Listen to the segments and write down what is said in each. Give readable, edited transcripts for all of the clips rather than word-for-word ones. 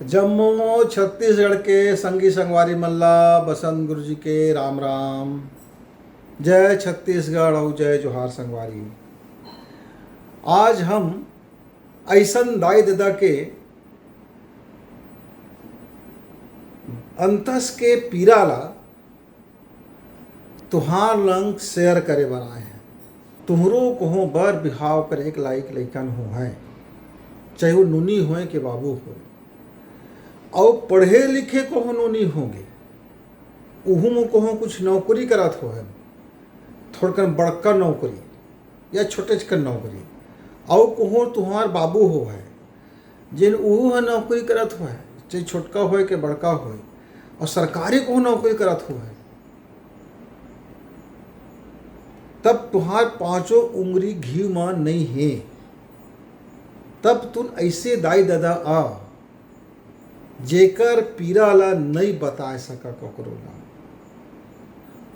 जम्मू छत्तीसगढ़ के संगी संगवारी मल्ला बसंत गुरु जी के राम राम। जय छत्तीसगढ़ और जय जोहार संगवारी। आज हम ऐसन दाई दादा के अंतस के पीरा ला तुहार लंग शेयर करे बनाए हैं। तुमरो कोहो बर बिहाव करे एक लाइक लैकन हो है, चाहे वो नुनी होए के बाबू हो, और पढ़े लिखे कोहो नुनी होंगे, उहुम कोहो कुछ नौकरी करत हो है, थोड़कन बड़का नौकरी या छोटे चकन नौकरी, और कोहो तुहार बाबू हो है जिन उहू है नौकरी करत हो है, चाहे छोटका होए के बड़का होए, और सरकारी कोहो नौकरी करत हो है, तब तुहार पांचों उंगली घी में नहीं है, तब तुम ऐसे दाई दादा आ जेकर पीरा ला नहीं बता सका ककरो ला।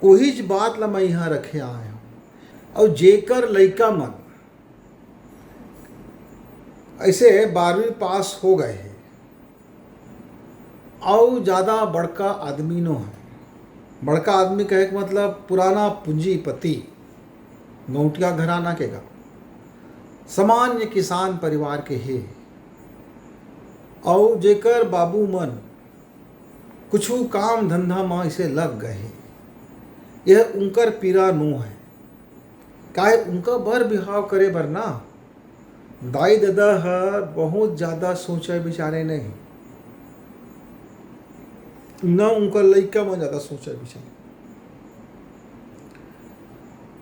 कोई बात ला मैं यहाँ रखे आए हूँ, और जेकर लइका मन ऐसे 12वीं पास हो गए हैं और ज़्यादा बड़का आदमी नो है। बड़का आदमी कहे के मतलब पुराना पूंजीपति गौटिया घराना के गा, सामान्य किसान परिवार के है, और जेकर बाबू मन कुछ काम धंधा में इसे लग गए हैं। यह उनकर पीरा नो है। काहे उनका बर बिहाव करे बर ना दाई दादा हर बहुत ज़्यादा सोचे बिचारे नहीं, न उनका लइका में ज़्यादा सोचे बिचारे।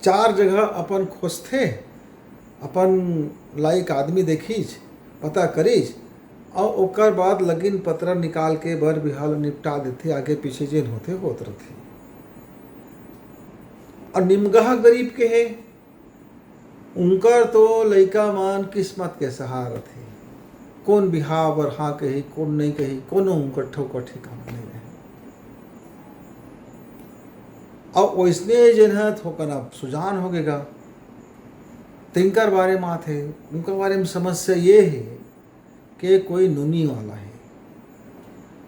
4 जगह अपन खोजते, अपन लायक आदमी देखीज, पता करीज, और ओकर बाद लगिन पत्र निकाल के बर बिहाव निपटा देते, आगे पीछे जेन होते होत रहते। और निमगहा गरीब के है, उनकर तो लइका मान किस्मत के सहारा थे, कौन बिहाव बर हाँ कही कौन नहीं कही, कोनो उनकर ठोकर ठिकाना नहीं रहे। और वैसने जिन है थोकन अब सुजान हो गएगा, तिनकर बारे में थे, उनका बारे में समस्या ये है कि कोई नुनी वाला है,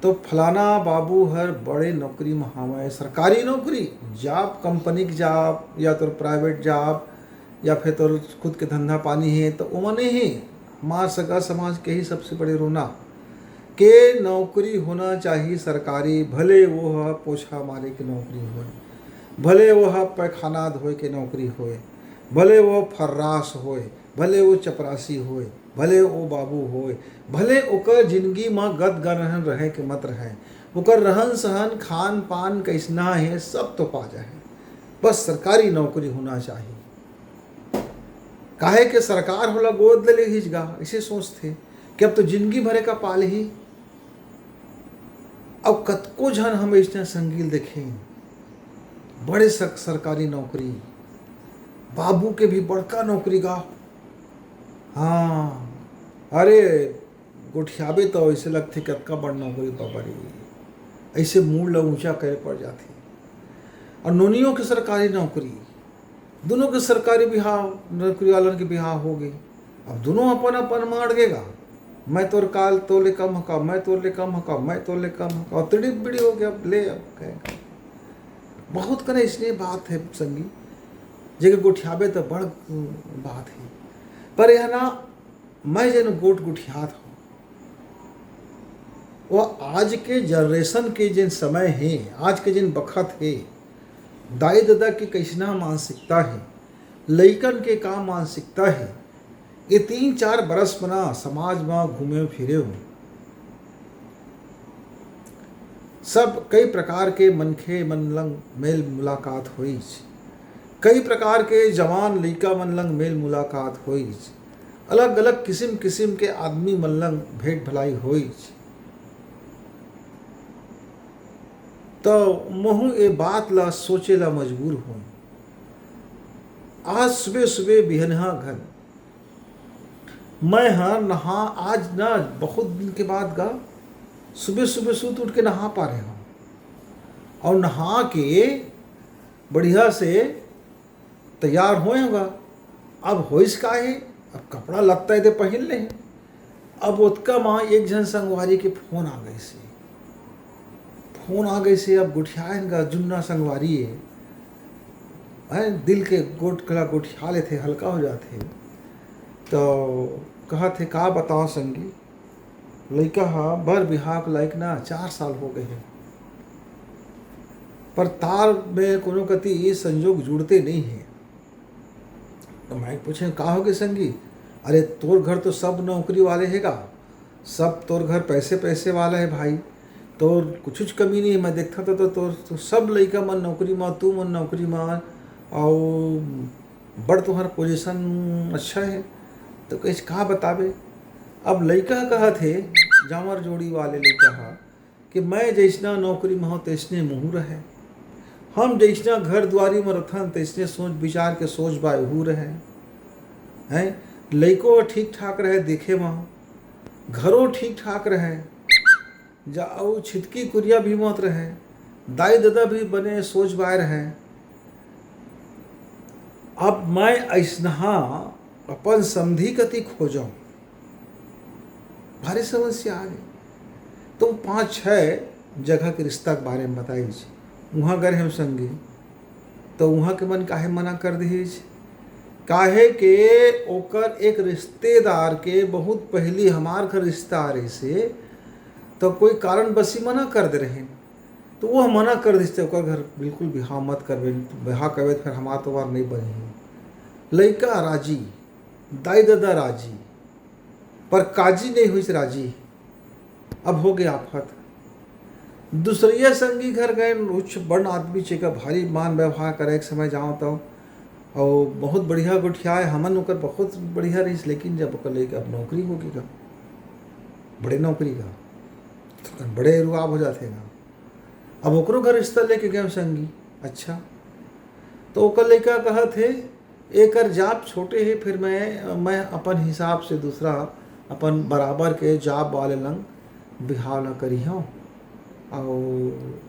तो फलाना बाबू हर बड़े नौकरी में हवा, सरकारी नौकरी, जॉब, कंपनी की जॉब, या तो प्राइवेट जॉब, या फिर तो खुद के धंधा पानी है, तो उमने ही हमार सगा समाज के ही सबसे बड़े रोना के नौकरी होना चाहिए सरकारी। भले वो है पोछा मारे की नौकरी होए, भले वो है पैखाना धोए के नौकरी होए, भले वो फर्रास होए, भले वो चपरासी होए, भले वो बाबू होए, भले ओकर जिंदगी में गद गरहन रहे के मत रहे, ओकर रहन सहन खान पान कैसना है सब तो पा जाए, बस सरकारी नौकरी होना चाहिए। काहे के सरकार होला गोद ले हिजगा, इसे सोचते कि अब तो जिंदगी भरे का पाल ही। अब कतको जन हम इसने संगील देखें, बड़े सरकारी नौकरी, बाबू के भी बड़का नौकरी गा, हाँ अरे गोठियाबे तो ऐसे लगते कतका बड़ नौकरी बाबरी, ऐसे मूड ला ऊंचा करे पड़ जाती। और नोनियों की सरकारी नौकरी, दोनों के सरकारी बिहाव, नौकरी वालन के बिहाव हो गई। अब दोनों अपन अपन में अड़गेगा, मैं तोर काल तोले कम हका, मैं तोले कम हका, मैं तोले कम हका, और तिड़ी बिड़ी हो गया। अब ले अब कहेगा बहुत करे, इसलिए बात है संगी जगह गुठियाबे तो बड़ बात है। पर यह ना मैं जन गोट गुठियात हूँ, वो आज के जनरेशन के जिन समय है, आज के जिन बखत है, दाई दादा की कैसना मानसिकता है, लइकन के का मानसिकता है, ये 3-4 बरस बना समाज में घूमे फिरे हो, सब कई प्रकार के मनखे मन लंग मेल मुलाकात हुई, कई प्रकार के जवान लइका मन लंग मेल मुलाकात हुई, अलग अलग किस्म किस्म के आदमी मन लंग भेंट भलाई हुई। तो महू ये बात ला सोचे ला मजबूर हो। आज सुबह सुबह बिहनहा घर मैं हाँ नहा, आज ना बहुत दिन के बाद गा सुबह सुबह सूत उठ के नहा पा रहे हूँ, और नहा के बढ़िया से तैयार होए होगा। अब होइस का है, अब कपड़ा लगता है तो पहन ले, अब ओतका माँ एक जन संगवारी के फोन आ गई से अब गुठियान का जुन्ना संगवारी है दिल के गोट कला गुठिया ले थे हल्का हो जाते। तो कहा थे का बताओ संगी, लड़का हा बर बिहाव के लायक ना 4 साल हो गए हैं, पर तार में कोनो कति ये संयोग जुड़ते नहीं है। तो मैं पूछे का हो गए संगी, अरे तोर घर तो सब नौकरी वाले हैगा, सब तोर घर पैसे पैसे वाला है भाई, तोर कुछ कमी नहीं है। मैं देखता तो तोर तो सब लड़का मन नौकरी में, तू मन नौकरी में, और बड़ तुम्हारा पोजीशन अच्छा है। तो कहीं कहा बतावे। अब लड़का कहा थे जामर जोड़ी वाले लड़का कि मैं जैसना नौकरी में हो तैसने मुँह रहे, हम जैसना घर द्वारी में रथन तैसने सोच विचार के सोच बाहू रहे हैं। लड़को ठीक ठाक रहे देखे में, घरों ठीक ठाक रहे, जाओ छिटकी कुरिया भी मत रहे, दाई दादा भी बने सोच बाय रहे। अब मैं ऐसनहा अपन समधी कति खोजो, भारी समस्या आ गई। तो 5-6 जगह के रिश्ता के बारे में बताई, वहाँ गए हम संगी। तो वहाँ के मन काहे मना कर दीज, काहे के ओकर एक रिश्तेदार के बहुत पहली हमार घर रिश्ता आ रही से, तो कोई कारण बसी मना कर दे रहे, तो वो मना कर दी ओकर घर बिल्कुल बिहाव मत करबे, बिहाव करबे फिर हमार तो बार नहीं बनी। लड़का राजी, दाई दादा राजी, पर काजी नहीं हुई राजी। अब हो गया आफत। दूसरिया संगी घर गए, उच्च बड़ आदमी चेका भारी मान व्यवहार करे, एक समय जाओ तो और बहुत बढ़िया गुठिया है, हमन ओकर बहुत बढ़िया रही। लेकिन जब ओकर लेके अब नौकरी होगी का, बड़े नौकरी का, तो बड़े रुआब हो जाते ना। अब ओकरो घर रिश्ता लेके गए संगी। अच्छा, तो ओकर लड़का कहा थे एक जाप छोटे है, फिर मैं अपन हिसाब से दूसरा अपन बराबर के जाप वाले लंग बिहाव न करी हूँ, और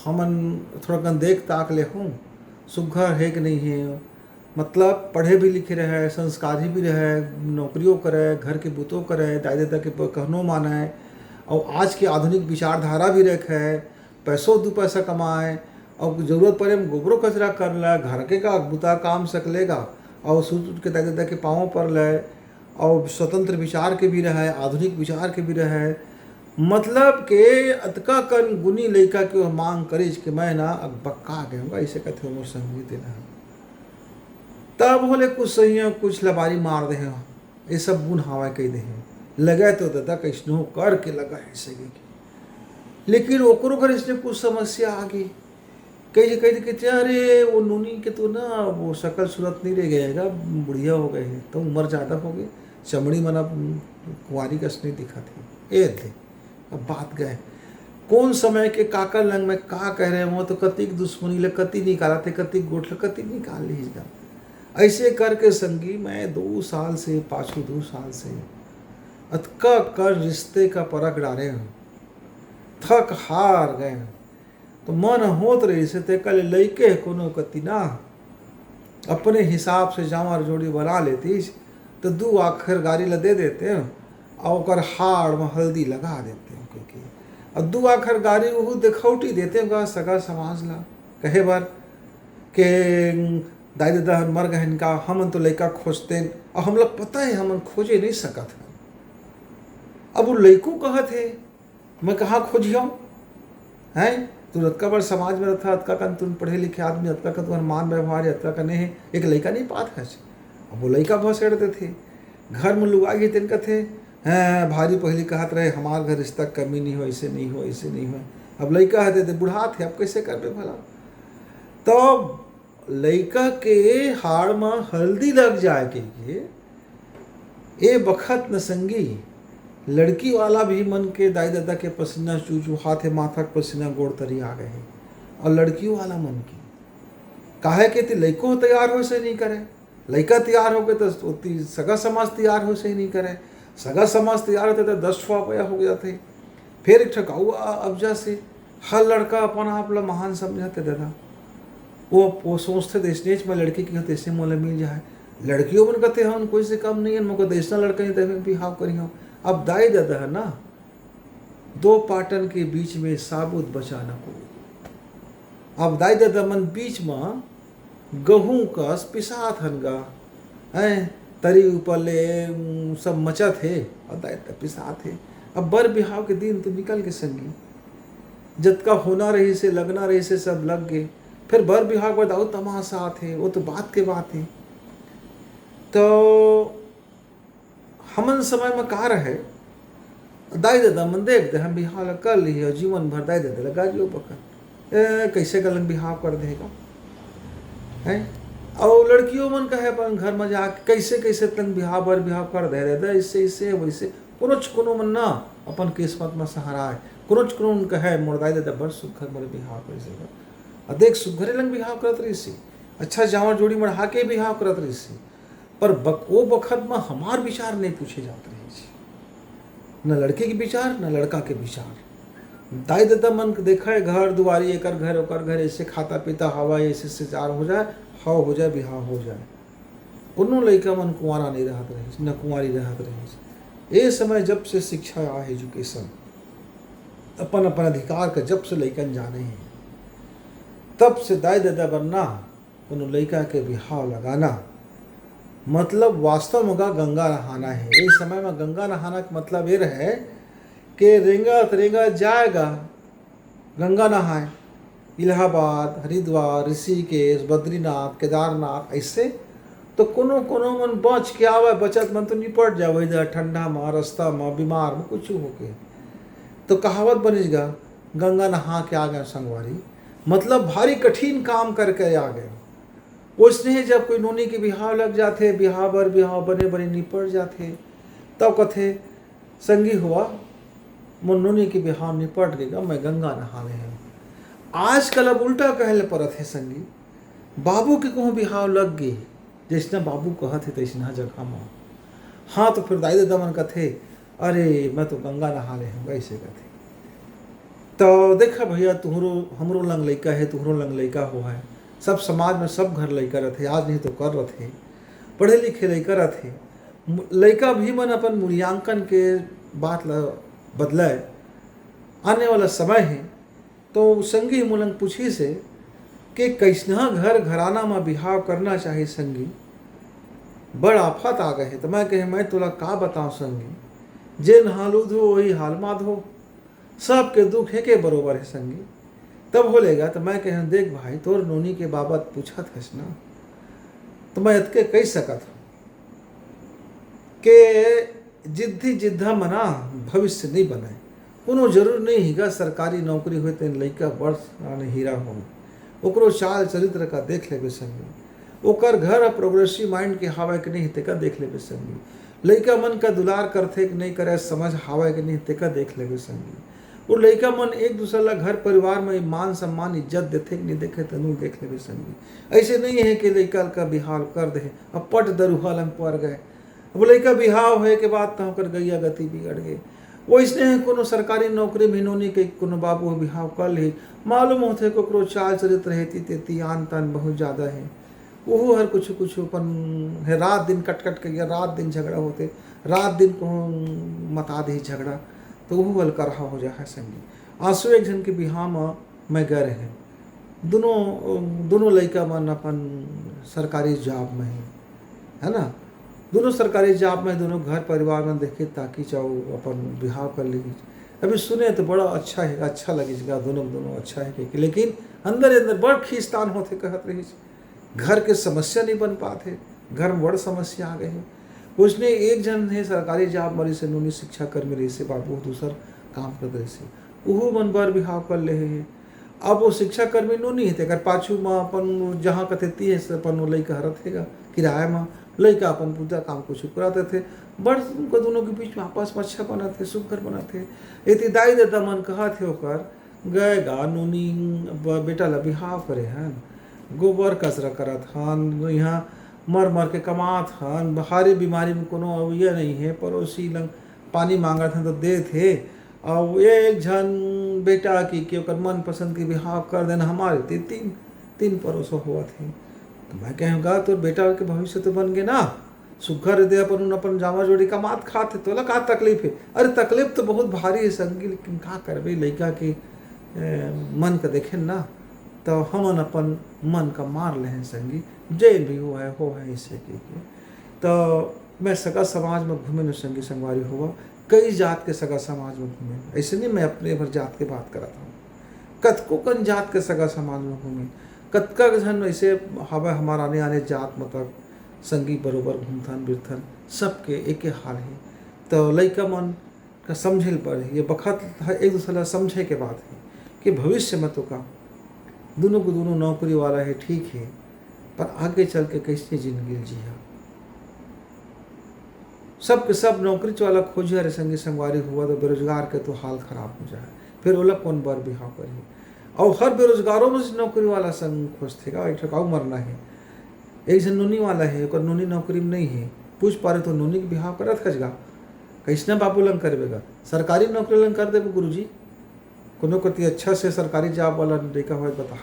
हमन थोड़ा कन देख ताक ले हूँ सुघर है कि नहीं है, मतलब पढ़े भी लिखे रहे, संस्कारी भी रहे, नौकरियों करे, घर के बुतों करे, दाई दादा के कहनो माने, और आज की आधुनिक विचारधारा भी रखे, पैसों 2 पैसा कमाए, और जरूरत पड़े में गोबरों कचरा कर ले, घर के का बुता काम सकलेगा, और सूट के दाई दादा के पाँव पर ले, और स्वतंत्र विचार के भी रहे, आधुनिक विचार के भी रहे। मतलब के अतका कन गुनी लड़का के मांग करीज कि मैं ना अब बक्का गए ऐसे कहते हो संगीत देना। तब बोले कुछ सही है, कुछ लबारी मार दे, ये सब गुण हवा कह दे, लगे तो दादा कैसनो करके लगा ऐसे की। लेकिन ओकरो घर इसने कुछ समस्या आ गई, कहीं कहते अरे वो नूनी के तो ना वो शकल सूरत नहीं रह गएगा, बुढ़िया हो गए हैं, तो उम्र ज़्यादा हो गई, चमड़ी मना कुंवारी का नहीं दिखा थी। ए थे अब बात गए कौन समय के काकर लंग में का कह रहे हो, तो कतिक दुश्मनी ले कति निकाला थे, कतिक गोठ ले कति निकाल लीजिएगा। ऐसे करके संगी मैं 2 साल से पाछू 2 साल से अतका कर रिश्ते का परख डाले हूँ, थक हार गए। तो मन होत रही से ते कल लैके कोनो कति ना अपने हिसाब से जामर जोड़ी बना लेती, तो 2 आखिर गाड़ी ला दे देते हैं और ओकर हाड़ में हल्दी लगा देते हैं, क्योंकि और 2 आखिर गाड़ी वो दिखौटी देते हैं सगा समाज ला, कहे बार के दाई दादा मर गए इनका, हमन तो लड़का खोजते हैं, और हम लोग पता है हमन खोजे नहीं सकत है। अब वो लड़को कहा थे मैं कहाँ खोजियो हैं, तू अतका बड़ समाज में रहा, अतका का तुम पढ़े लिखे आदमी, अतका का तुम्हारा मान व्यवहार है, अतका का नहीं है, एक लड़का नहीं पात है। अब वो लड़का बहुत सेड़ते थे, घर में लोग आगे तिनका थे, हैं भारी पहली कहत रहे हमार घर रिश्ता कमी नहीं हो, ऐसे नहीं हो, ऐसे नहीं हो। अब लड़का है बुढ़ा थे, अब कैसे कर भला। तो लड़का के हाड़ में हल्दी लग जाए के ये बखत न संगी लड़की वाला भी मन के दाई दादा के पसीना चूचू हाथ माथा के पसीना गोड़ तरी आ गए, और लड़की वाला मन की काहे के ती लड़को तैयार हो से नहीं करे, लड़का तैयार हो गए तो सगा समाज तैयार हो से नहीं करे, सगा समाज तैयार होते तो 10 रुपया हो गया थे। फिर एक ठकाऊ अब्जा से हर लड़का अपन आप ला महान समझाते दादा, वो सोचते देशनेच में लड़की की होते इससे मोले मिल जाए, लड़कियों मन कहते हैं कोई से कम नहीं है, मुझको देशना लड़का ही तब बिहाव करी हूँ। अब दाई दादा है ना, दो पाटन के बीच में साबुत बचा न को। अब दाई दादा मन बीच में गहूँ का पिसात हनगा हैं, तरी ऊपर ले सब मचा थे और दाई दादा पिसात है। अब बर बिहाव के दिन तो निकल के संगी, जतका होना रही से लगना रही से सब लग गए। फिर बर बिहाव के दाऊ तमाशा थे, वो तो बात के बात है। तो हमन समय में का रहे, दाई दादा मन देख दे हम बिहाव कर ली और जीवन भर दाई दादा लगा जो पकड़ कैसे गलन बिहाव कर देगा है। और लड़कियों मन कहे अपन घर में जाके कैसे कैसे तंग बिहाव बर बिहाव कर दे दादा, इससे इससे वैसे कोनो मन ना अपन किस्मत में सहारा है। कोनो कहे मोर दाई दादा बड़ सुखर मोर बिहाव कर सके, और देख सुघरे लंग बिहाव करत रही सी, अच्छा जावर जोड़ी मढ़ा के बिहाव करत रही सी। पर वो बखत में हमार विचार नहीं पूछे जाते रहे सी, न लड़के के विचार न लड़का के विचार। दाई दादा मन के देखा है घर दुआरी एकर घर ओकर घर, ऐसे खाता पीता हवा ऐसे से चार हो जाए, हाव हो जाए बिहाव हो जाए। कोनो लड़का मन कुंवारा नहीं रहत रहे न कुंवारी रहत रहे। ये समय जब से शिक्षा आ एजुकेशन अपन अपन अधिकार का जब से लड़कन जाने हैं, तब से दाई दादा बनना कोनो लड़का के बिहाव लगाना मतलब वास्तव में गंगा नहाना है। इस समय में गंगा नहाना का मतलब ये रहे कि रेंगा जाएगा गंगा नहाए, इलाहाबाद हरिद्वार ऋषिकेश बद्रीनाथ केदारनाथ ऐसे। तो कोनो मन बच के आवे, बचत मन तो निपट जावे इधर ठंडा में रास्ता में बीमार में कुछ होके। तो कहावत बनेगा गंगा नहा के आ गए संगवारी, मतलब भारी कठिन काम करके आ गए। उसने जब कोई नोनी के बिहाव लग जाते, बिहाव बर बिहाव बने बने निपट जाते, तब कथे संगी हुआ मोर नोनी के बिहाव निपट गएगा, मैं गंगा नहाने हैं। आजकल अब उल्टा कहले परत है संगी, बाबू के कहूँ बिहाव लग गई, जैसना बाबू कहत है तैसना जगह में। हाँ तो फिर दाई दादा मन कथे अरे मैं तो गंगा नहा ले हूँ ऐसे कथे। तो देखा भैया तुहरो हमरो लंग लड़का है, तुहरो लंग लड़का हुआ है, सब समाज में सब घर लड़का रहते, आज नहीं तो कर रहे पढ़े लिखे लड़का रहते। लड़का भी मन अपन मूल्यांकन के बात बदले आने वाला समय है। तो संगी मुलंग पूछी से कि कैसना घर घराना में बिहाव करना चाहिए संगी, बड़ आफत आ गए है। तो मैं कहे मैं तोला का बताऊँ संगी, जे नहालू धो वही हाल मा धो, सबके दुख है के बरोबर है संगी। तब बोलेगा तो मैं कह देख भाई तोर नोनी के बाबत पूछा थस ना, तो मैं इतके कह सकत हूँ कि जिद्दी जिद्दा मना भविष्य नहीं बनाए। कोनो जरूर नहीं हिगा सरकारी नौकरी हुए तेन लड़का बड़ हीरा हो, ओकरो चाल चरित्र का देख लेबे संगी, ओकर घर प्रोग्रेसिव माइंड के हावे के नहीं तेका देख लेबे संगी, लड़का मन का दुलार करथे कि नहीं करे समझ हावे के नहीं तेका देख लेबे संगी। और लड़का मन एक दूसरे ला घर परिवार में मान सम्मान इज्जत देते कि नहीं देखे तनु देख लेबे संगी। ऐसे नहीं है कि लड़का का बिहाव कर दे अब पट दरुहा लंग पड़ गए, अब लड़का बिहाव होए के बाद तो कर गैया गति बिगड़ गए। वो इसने कोनो सरकारी नौकरी में नोनी के कोनो बाबू बिहाव कर ली, मालूम होते को चाल चरित्र रहती तेती आन तान बहुत ज़्यादा है, वो हर कुछ अपन है रात दिन कट के गया, रात दिन झगड़ा होते, रात दिन को मता दे झगड़ा, तो वो हल्का रहा हो जाए संगी। आंसू एक जन के बिहाव में मैं गए रहे, दोनों लड़का मन अपन सरकारी जॉब में है ना, दोनों सरकारी जॉब में, दोनों घर परिवार में देखे ताकि चाहो अपन बिहाव कर ली। अभी सुने तो बड़ा अच्छा है, अच्छा लगेगा, दोनों अच्छा है कि, लेकिन अंदर बड़ खींचतान होते कहत रही, घर के समस्या नहीं बन पाते, घर में बड़ समस्या आ गए हैं। उसने एक जन है सरकारी जॉब मरी से नूनी शिक्षा कर्मी रही से, बाबू दूसर काम कर रहे से, वो मन बार बिहाव कर ले है। अब वो शिक्षा कर्मी नूनी है अगर पाछू में अपन जहाँ कथेती है अपन वो लड़का हरत है किराया में, लड़का अपन पूजा काम कुछ कराते थे, बड़ उनका दोनों के बीच में आपस में अच्छा बनाते सुखकर बनाते। इतनी दाई दादा मन कहा थे होकर गए गा नूनी बेटा ला बिहाव करे हैं, गोबर कचरा करत हन, यहाँ मर के कमात हन, भारी बीमारी में कोनो ये नहीं है, पड़ोसी लंग पानी मांगत हन तो दे थे, और एक झन बेटा की ओकर मन पसंद के बिहाव कर देना, हमारे तीन पड़ोसों हुआ थे, तो मैं कहूँगा तो बेटा के भविष्य तो बन गए ना, सुघर हृदय अपन अपन जामा जोड़ी का मात खाते तो का तकलीफ है। अरे तकलीफ तो बहुत भारी है संगी, लेकिन का करबे लड़का के मन का देखे ना, तो हमन अपन मन का मार ले हैं संगी, जैन भी हो है इससे के। तो मैं सगा समाज में घूमे न संगी संगवारी हुआ, कई जात के सगा समाज में घूमे, ऐसे नहीं मैं अपने भर जात के बात करता हूँ, कतको कन जात के सगा समाज में घूमे, कतका जन ऐसे हवा हमारा आने आने जात मतलब संगी बरोबर घूमथन बिरथन, सबके एक हाल है। तो लइका मन का समझे पर ये बखत एक दूसरा समझे के बात है कि भविष्य में तो का दोनों को दोनों नौकरी वाला है ठीक है, पर आगे चल के कैसे जिंदगी जिया, सब के सब नौकरी वाला खोजे अरे संगी संगवारी हुआ तो बेरोजगार के तो हाल खराब हो जाए, फिर ओला कौन बर बिहाव करी। और हर बेरोजगारों में से नौकरी वाला संग खोजतेगा, एक ठकाऊ मरना है, एक जन नूनी वाला है और नूनी नौकरी में नहीं है, पूछ पा रहे तो नूनी के बिहाव करत खजगा, कैसना बाबू लंग करवेगा, सरकारी नौकरी लंग कर देवे गुरु जी, कोनो कति अच्छा से सरकारी जॉब वाला लड़का हो बता,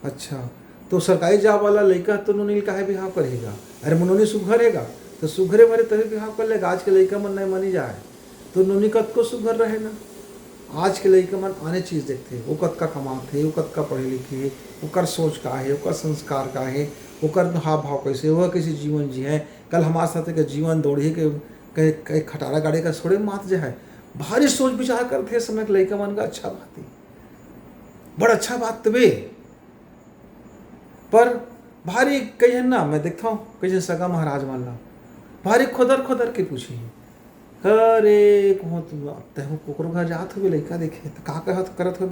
अच्छा तो सरकारी जॉब वाला लड़का तो नूनी का है बिहाव करेगा, अरे मुनोनी सुघरेगा तो सुघरे भरे तभी बिहाव कर लेगा। आज के लड़का मन नहीं मानी जाए तो नूनी कत को सुघर रहे ना, आज के लड़का मन आने चीज़ देखते, वो कत का कमाते, वो कत का पढ़े लिखे, ओकर सोच का है, ओकर संस्कार का है, ओकर हाव भाव कैसे, वह कैसे जीवन जी है, कल हमारे साथ के जीवन दौड़ी के कहीं खटारा गाड़ी का छोड़े मात जो है, भारी सोच विचार करते समय लड़का मन का अच्छा बात है, बड़ा अच्छा बात तबे, पर भारी कही ना मैं देखता हूँ कैसे सगा महाराज मान ला भारी खोदर के पूछी, अरे कहो तुम कोकरो घर जात हो लड़का देखे तो का कहत करत हो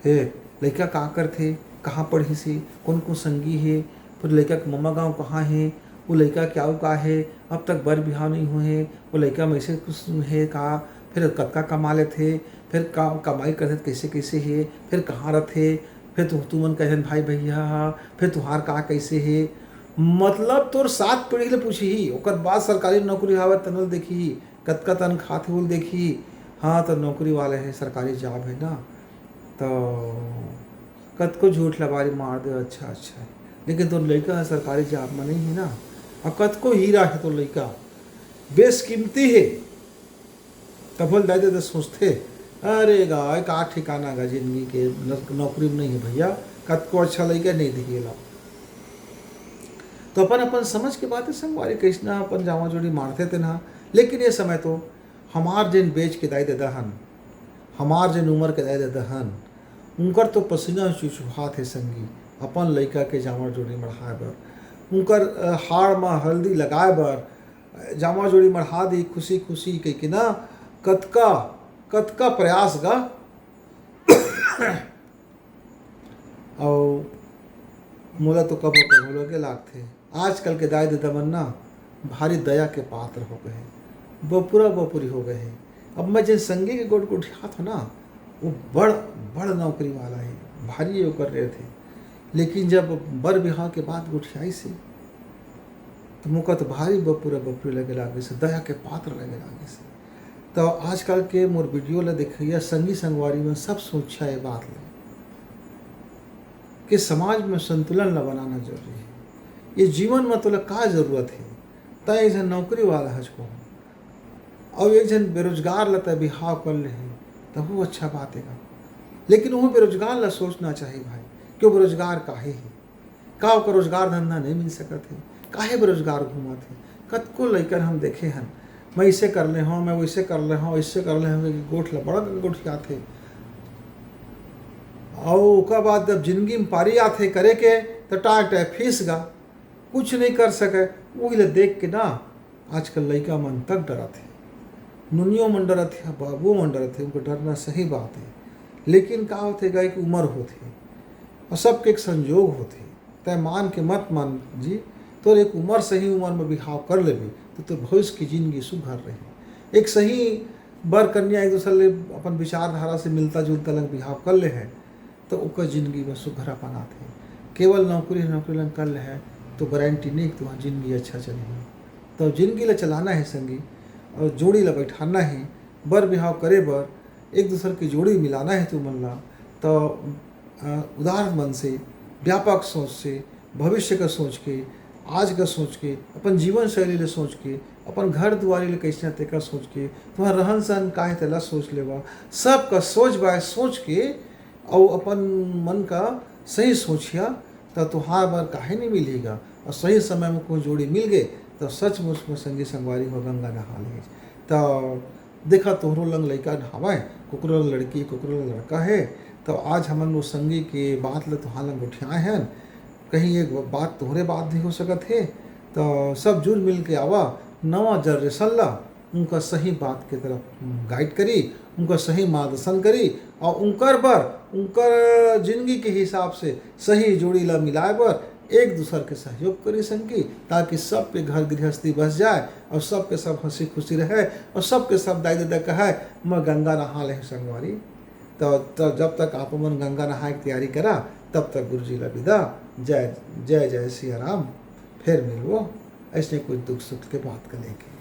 हे लड़का का करथे, कहाँ पढ़ी सी, कौन कौन संगी है, फिर लड़का के मम्मा गाँव कहाँ है, वो लड़का क्या का है, अब तक बर बिहाव नहीं हुए, वो लड़का में ऐसे कुछ है का, फिर कतका कमा लेते, फिर का कमाई करते कैसे कैसे है, फिर कहाँ रहते, फिर तुमन कहन भाई भैया, फिर तुहार का कैसे है, मतलब तोर 7 पीढ़ी ले पूछी ही, ओकर बाद सरकारी नौकरी हावे तनल देखी, कतका तनख्वाह थे उल देखी, हाँ तो नौकरी वाले है सरकारी जॉब है ना, तो कतको झूठ लबारी मार दे अच्छा है, लेकिन तो लड़का है सरकारी जॉब में नहीं है ना, और कतको हीरा है तो लड़का बेशकीमती है, तफल दादे तो सोचते अरे गाय का ठिकाना गा जिंदगी के नौकरी में नहीं है भैया, कतको अच्छा लड़का नहीं दिखेगा। तो अपन अपन समझ के बातें संगवारी कैसना अपन जामा जोड़ी मारते थे ना, लेकिन ये समय तो हमार जिन बेच के दाई दे दहन, हमार जिन उम्र के दाई दे दहन, उनकर तो पसीना चुचुहात है संगी अपन लड़का के जामा जोड़ी मढ़ाए बर, उनकर हाड़ में हल्दी लगाए बर जामा जोड़ी मढ़ा दी खुशी खुशी कह के ना, कतका प्रयास गा और मोला तो कब कब के लागते, आजकल के दाई दादा मन ना भारी दया के पात्र हो गए हैं, बपुरी हो गए हैं। अब मैं जिन संगी के गोट उठियात हो ना, वो बड़ नौकरी वाला है, भारी वो कर रहे थे, लेकिन जब बर बिहाव के बाद उठियाई से तो मुका तो भारी बपुरी लगे लागे से, दया के पात्र लगे लागे से। तो आजकल के मोर वीडियो ला देखिए संगी संगवारी में सब सोचा ये बात ले कि समाज में संतुलन ला बनाना जरूरी है, ये जीवन में तो का जरूरत है, तय एक जन नौकरी वाला है को और एक जन बेरोजगार ला तय बिहाव कर ले है तो वो अच्छा बात है, लेकिन वो बेरोजगार ला सोचना चाहिए भाई क्यों बेरोजगार काहे है, का ओकर रोजगार धंधा नहीं मिल सकत है, काहे बेरोजगार घूमत है। कतको लइकन हम देखे हन, मैं इसे कर ले हूँ, मैं वैसे कर ले हूँ, इससे कर ले हूँ, गोठ ला बड़ा गोठ आते, और उसका बाद जब जिंदगी में पारी आते करे के तो टाट फीस गा कुछ नहीं कर सके, वही ले देख के ना आजकल लड़का मन तक डरा थे, नुनियों मन डरा थे, बाबू मन डरा थे, उनको डरना सही बात है, लेकिन का होते गए कि उम्र होती और सबके एक संजोग होते, तय मान के मत मान जी, तो एक उम्र सही उम्र में बिहाव कर लेबी तो भविष्य की जिंदगी सुघर रही। एक सही बर कन्या एक दूसरे अपन विचारधारा से मिलता जुलता लग बिहाव कर ले है तो ओकर जिंदगी में सुघरापन आते। केवल नौकरी लग कर ले है तो गारंटी नहीं कि तुम्हारी जिंदगी अच्छा चलेगी। तो जिंदगी ला चलाना है संगी और जोड़ी ला बैठाना है, बर बिहाव करे बर एक दूसरे की जोड़ी मिलाना है तुमन ला, तो उदार मन से व्यापक सोच से भविष्य का सोच के, आज का सोच के, अपन जीवन शैली ले सोच के, अपन घर दुआरी ले कैसे तेका सोच के, तुम्हारा रहन सहन का है तेला सोच लेवा, सब का सोच बाय सोच के और अपन मन का सही सोचिया तो तुहार बार काहे नहीं मिलेगा। और सही समय में कोई जोड़ी मिल गए तो सचमुच में संगी संगवारी हो गंगा नहा ले। तो देखा तोहरो लंग लड़का नहावे, कुकरो लंग लड़की, कुकरो लंग लड़का है। तो आज हमन वो संगी के बात ले तुहार लंग उठियाए हैं, कहीं एक बात तोहरे बात भी हो सकत है। तो सब जुल मिल के आवा, नवा जनरेशन ला उनका सही बात की तरफ गाइड करी, उनका सही मार्गदर्शन करी और उनकर बर उनकर जिंदगी के हिसाब से सही जोड़ी ला मिलाए बर एक दूसर के सहयोग करी संगी, ताकि सबके घर गृहस्थी बस जाए और सबके सब हंसी खुशी रहे और सबके सब दाई दादा कहे मैं गंगा नहा ले संगवारी। तो जब तक आप मन गंगा नहाए की तैयारी करा तब तक गुरु जी ला विदा। जय जय जय सिया राम। फिर मिलवो ऐसे कुछ दुख सुख के बात करेंगे।